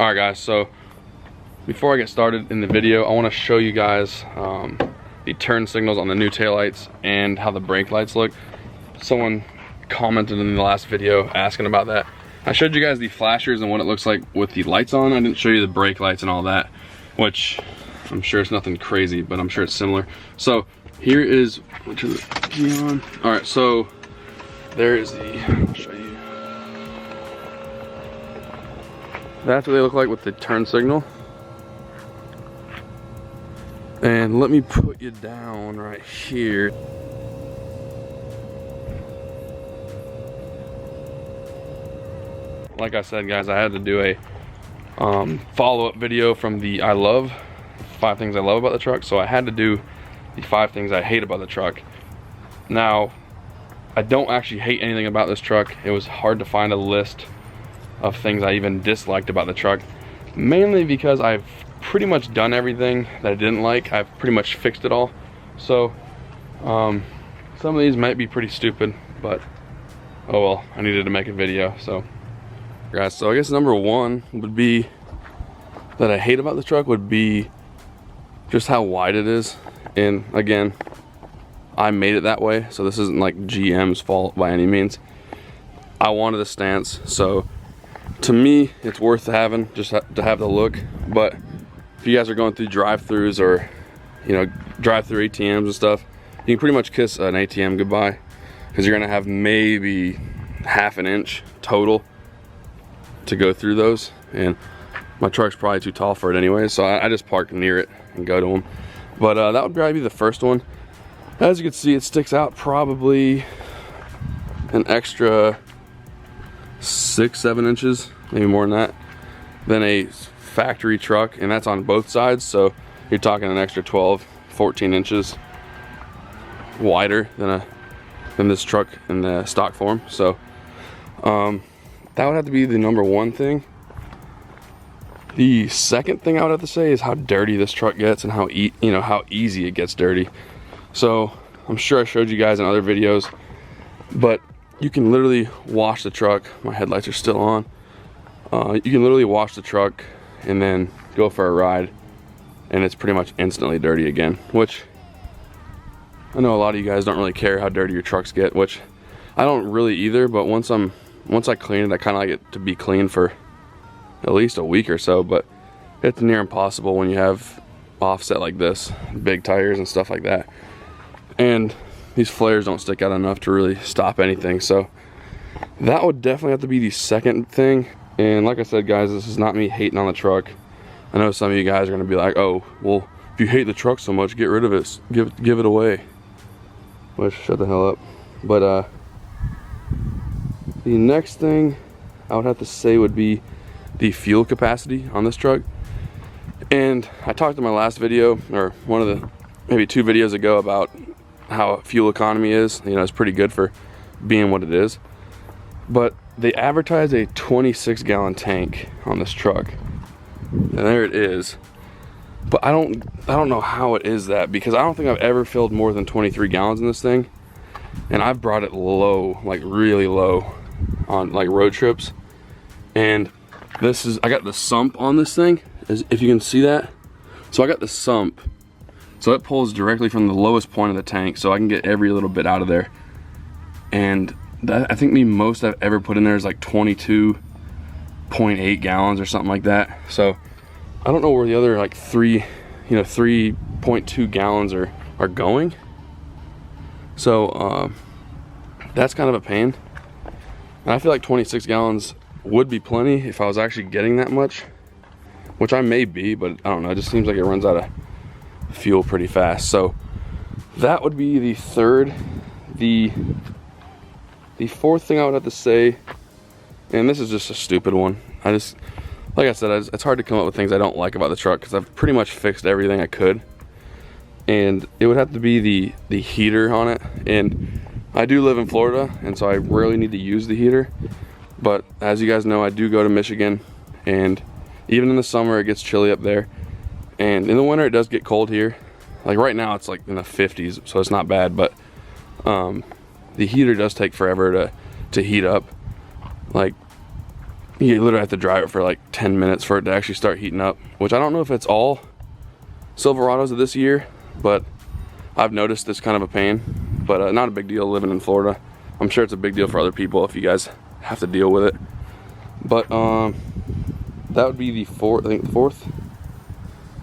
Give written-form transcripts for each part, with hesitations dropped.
Alright guys, so before I get started in the video, I want to show you guys the turn signals on the new taillights and how the brake lights look. Someone commented in the last video asking about that. I showed you guys the flashers and what it looks like with the lights on. I didn't show you the brake lights and all that, which I'm sure it's nothing crazy, but I'm sure it's similar. So here is, turn the key on. Alright, so there is the, I'll show you. That's what they look like with the turn signal. And let me put you down right here. Like I said, guys, I had to do a follow-up video from the 5 things I love about the truck. So I had to do the 5 things I hate about the truck. Now, I don't actually hate anything about this truck. It was hard to find a list of things I even disliked about the truck, mainly because I've pretty much done everything that I didn't like. I've pretty much fixed it all. So some of these might be pretty stupid, but oh well, I needed to make a video. So guys, so I guess number 1 would be that I hate about the truck would be just how wide it is. And again, I made it that way, so this isn't like GM's fault by any means. I wanted a stance, so to me, it's worth having, just to have the look. But if you guys are going through drive-thrus or, you know, drive-through ATMs and stuff, you can pretty much kiss an ATM goodbye, because you're gonna have maybe ½ an inch total to go through those. And my truck's probably too tall for it anyway, so I just park near it and go to them. But that would probably be the first one. As you can see, it sticks out probably an extra 6-7 inches, maybe more than that, than a factory truck, and that's on both sides. So you're talking an extra 12-14 inches wider than this truck in the stock form. So that would have to be the number 1 thing. The second thing I would have to say is how dirty this truck gets and how how easy it gets dirty. So I'm sure I showed you guys in other videos, but you can literally wash the truck. My headlights are still on. You can literally wash the truck and then go for a ride, and it's pretty much instantly dirty again, which I know a lot of you guys don't really care how dirty your trucks get, which I don't really either. But once I clean it, I kind of like it to be clean for at least a week or so. But it's near impossible when you have offset like this, big tires and stuff like that, and these flares don't stick out enough to really stop anything. So that would definitely have to be the second thing. And like I said, guys, this is not me hating on the truck. I know some of you guys are gonna be like, oh, well, if you hate the truck so much, get rid of it, give it away. Well, shut the hell up. But the next thing I would have to say would be the fuel capacity on this truck. And I talked in my last video, or one of the maybe 2 videos ago, about how fuel economy is. You know, it's pretty good for being what it is. But they advertise a 26-gallon tank on this truck, and there it is. But I don't know how it is that, because I don't think I've ever filled more than 23 gallons in this thing, and I've brought it low, like really low, on like road trips. And this is, I got the sump on this thing, if you can see that. So I got the sump, so it pulls directly from the lowest point of the tank, so I can get every little bit out of there. And that, I think the most I've ever put in there is like 22.8 gallons or something like that. So I don't know where the other like 3.2 gallons are going. So that's kind of a pain. And I feel like 26 gallons would be plenty if I was actually getting that much, which I may be, but I don't know. It just seems like it runs out of fuel pretty fast. So that would be the third. The fourth thing I would have to say, and this is just a stupid one, like I said, it's hard to come up with things I don't like about the truck, because I've pretty much fixed everything I could, and it would have to be the heater on it. And I do live in Florida, and so I rarely need to use the heater, but as you guys know, I do go to Michigan, and even in the summer it gets chilly up there, and in the winter it does get cold here. Like right now it's like in the 50s, so it's not bad, but the heater does take forever to heat up. Like You literally have to drive it for like 10 minutes for it to actually start heating up, which I don't know if it's all Silverados of this year, but I've noticed it's kind of a pain, but not a big deal living in Florida. I'm sure it's a big deal for other people if you guys have to deal with it. But that would be the fourth, I think the fourth.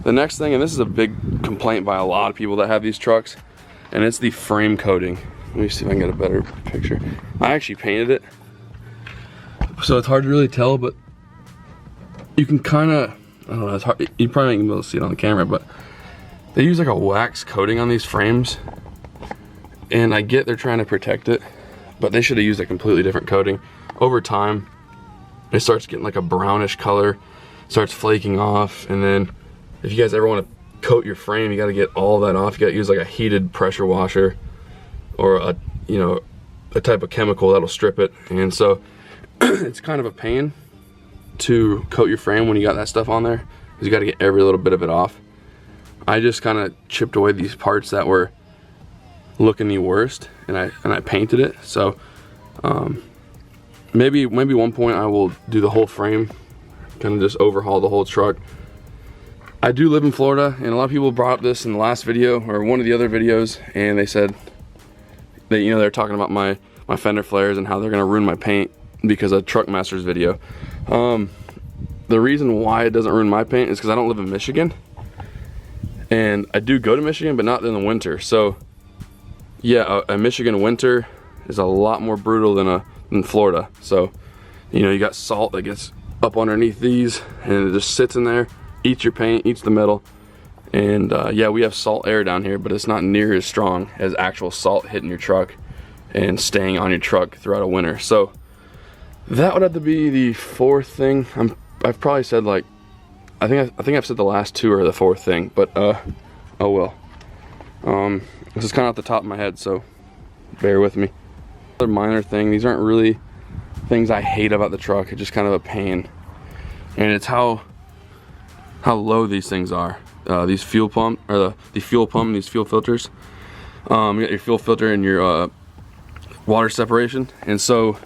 The next thing, and this is a big complaint by a lot of people that have these trucks, and it's the frame coating. Let me see if I can get a better picture. I actually painted it, so it's hard to really tell, but you can kind of, I don't know, it's hard, you probably ain't able to see it on the camera, but they use like a wax coating on these frames, and I get they're trying to protect it, but they should have used a completely different coating. Over time, it starts getting like a brownish color, starts flaking off, and then if you guys ever want to coat your frame, you got to get all that off. You got to use like a heated pressure washer or a, you know, a type of chemical that'll strip it. And so it's kind of a pain to coat your frame when you got that stuff on there, because you got to get every little bit of it off. I just kind of chipped away these parts that were looking the worst, and I painted it. So maybe one point I will do the whole frame, kind of just overhaul the whole truck. I do live in Florida, and a lot of people brought up this in the last video or one of the other videos, and they said that, you know, they're talking about my fender flares and how they're gonna ruin my paint because of Truck Masters video. The reason why it doesn't ruin my paint is because I don't live in Michigan, and I do go to Michigan, but not in the winter. So yeah, a Michigan winter is a lot more brutal than Florida. So, you know, you got salt that gets up underneath these, and it just sits in there, eats your paint, eats the metal. And yeah, we have salt air down here, but it's not near as strong as actual salt hitting your truck and staying on your truck throughout a winter. So that would have to be the fourth thing. I've probably said, like, I think I've said the last two are the fourth thing, but oh well. This is kind of off the top of my head, so bear with me. Another minor thing, these aren't really things I hate about the truck, it's just kind of a pain. And it's how low these things are. These fuel pump, or the fuel pump and these fuel filters. You got your fuel filter and your water separation, and so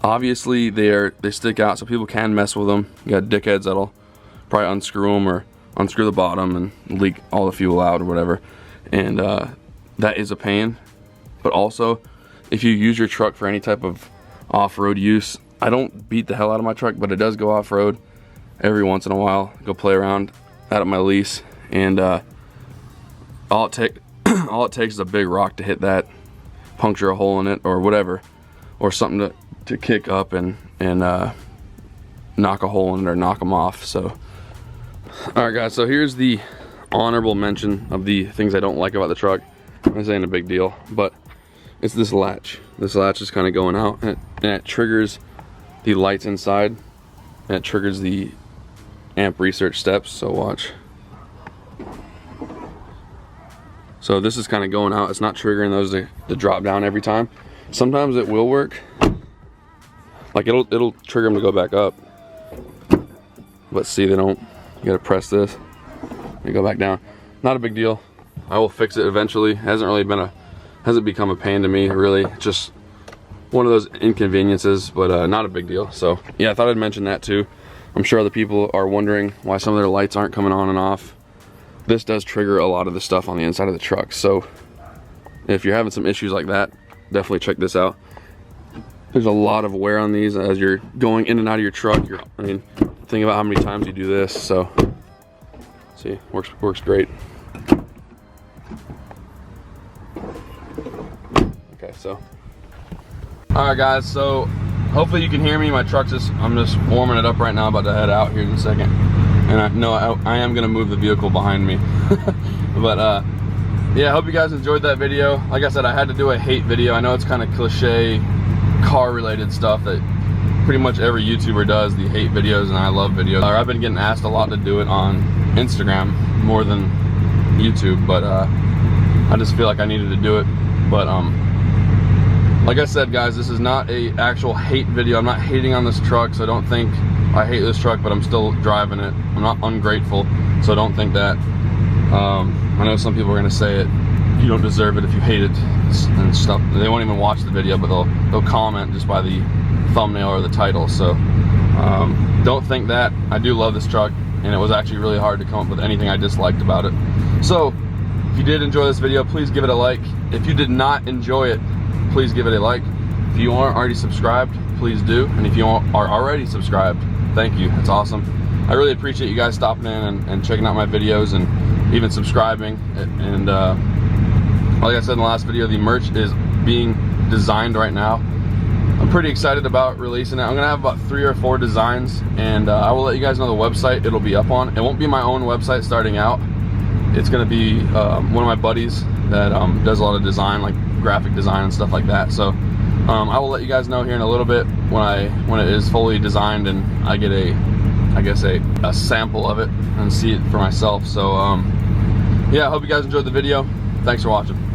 obviously they stick out, so people can mess with them. You got dickheads that'll probably unscrew them or unscrew the bottom and leak all the fuel out or whatever, and that is a pain. But also, if you use your truck for any type of off-road use, I don't beat the hell out of my truck, but it does go off-road every once in a while. Go play around out of my lease, and all it takes is a big rock to hit that, puncture a hole in it or whatever, or something to kick up and knock a hole in it or knock them off. So alright guys, so here's the honorable mention of the things I don't like about the truck. This ain't a big deal, but it's this latch. This latch is kind of going out, and it triggers the lights inside, and it triggers the amp research steps. So watch. So this is kind of going out. It's not triggering those to drop down every time. Sometimes it will work, like it'll trigger them to go back up, but see, they don't. You gotta press this and go back down. Not a big deal. I will fix it eventually. Hasn't become a pain to me, really. Just one of those inconveniences, but not a big deal. So yeah, I thought I'd mention that too. I'm sure other people are wondering why some of their lights aren't coming on and off. This does trigger a lot of the stuff on the inside of the truck. So if you're having some issues like that, definitely check this out. There's a lot of wear on these as you're going in and out of your truck. I mean, think about how many times you do this. So see, works great. Okay, so alright guys, so hopefully you can hear me. My truck's I'm just warming it up right now, about to head out here in a second, and I am gonna move the vehicle behind me. But yeah, I hope you guys enjoyed that video. Like I said, I had to do a hate video. I know it's kind of cliche car related stuff that pretty much every YouTuber does, the hate videos, and I love videos. I've been getting asked a lot to do it on Instagram more than YouTube, but I just feel like I needed to do it. But like I said guys, this is not a actual hate video. I'm not hating on this truck, so don't think I hate this truck, but I'm still driving it. I'm not ungrateful, so don't think that. I know some people are gonna say it, you don't deserve it if you hate it and stuff. They won't even watch the video, but they'll comment just by the thumbnail or the title. So don't think that. I do love this truck, and it was actually really hard to come up with anything I disliked about it. So if you did enjoy this video, please give it a like. If you did not enjoy it, please give it a like. If you aren't already subscribed, please do. And if you are already subscribed, thank you. That's awesome. I really appreciate you guys stopping in and checking out my videos and even subscribing. And like I said in the last video, the merch is being designed right now. I'm pretty excited about releasing it. I'm gonna have about 3 or 4 designs, and I will let you guys know the website it'll be up on. It won't be my own website starting out. It's gonna be one of my buddies that does a lot of design, like graphic design and stuff like that. So I will let you guys know here in a little bit when it is fully designed and I get a sample of it and see it for myself. So yeah, I hope you guys enjoyed the video. Thanks for watching.